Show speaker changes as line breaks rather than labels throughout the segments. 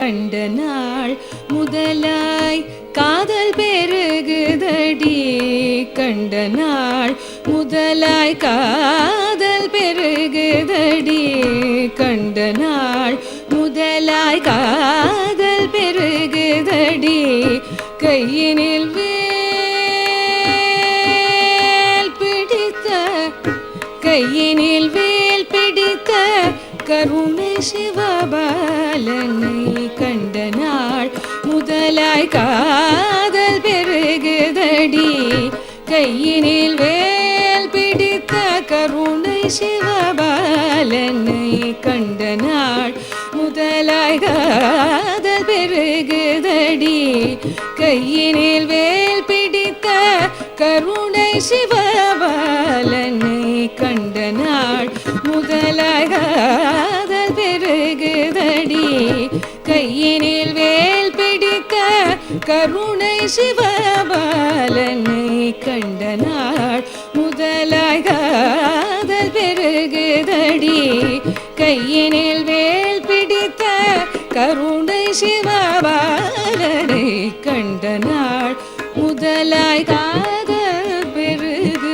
கண்ட நாள் முதலாய் காதல் பெருகுதடி கண்ட நாள் முதலாய் காதல் பெருகுதடி கண்ட நாள் முதலாய் காதல் பெருகுதடி கையினில் வேல் பிடித்த கையினில் வேல் பிடித்த கருணை சிவபாலனை கண்ட நாள் முதலாய் காதல் பெருகுதடி கையினில் வேல் பிடித்த கருணை சிவபாலனை கண்ட நாள் முதலாய் காதல் பெருகுதடி கையினில் வேல் பிடித்த கருணை சிவபாலனை கண்ட நாள் முதலாய் காதல் பெருகுதடி கையினில் வேல் பிடித்த கருணை சிவபாலனை கண்ட நாள் முதலாய் காதல் பெருகுதடி கையினில் வேல் பிடித்த கருணை சிவபாலனை கண்ட நாள் முதலாய் காதல் பெருகுதடி.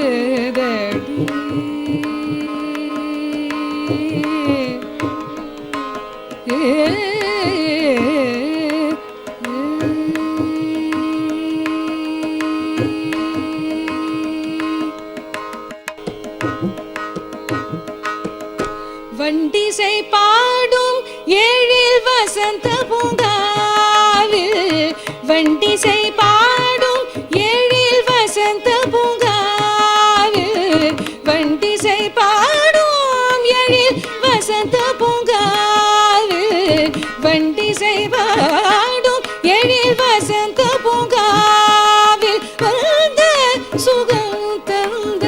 வண்டிசை பாடும் ஏழில் வசந்த பூங்காவில் வண்டிசை பாடும் ஏழில் வசந்த பூங்காவில் வண்டிசை பாடும் ஏழில் வசந்த பூங்காவில் வண்டிசை பாடும் ஏழில் வசந்த பூங்காவில் வந்த சுகம் தந்த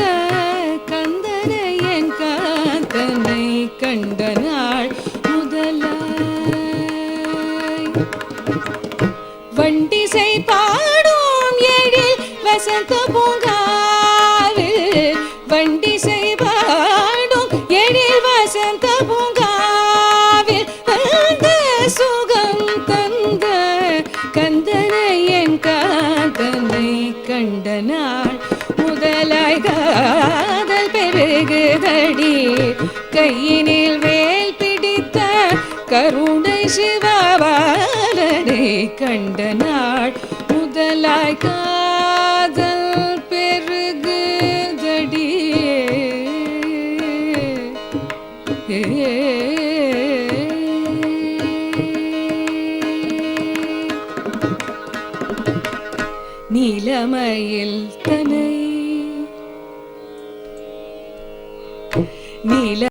கந்தனை என் காந்தனை கண்ட நாள் முதலாய் வண்டிசை பாடும் ஏழில் வசந்த பூங்காவில் வண்டிசை பாடும் ஏழில் வசந்த பூங்காவில் அந்த சுகம் தந்த கந்தனை என் காந்தனை கண்ட நாள் முதலாய் காதல் பெருகுதடி கையினில் வேல் பிடித்த கருணை சிவபாலனை கண்ட நாள் முதலாய் காதல் பெருகுதடி. நீலமயில் தனை நீல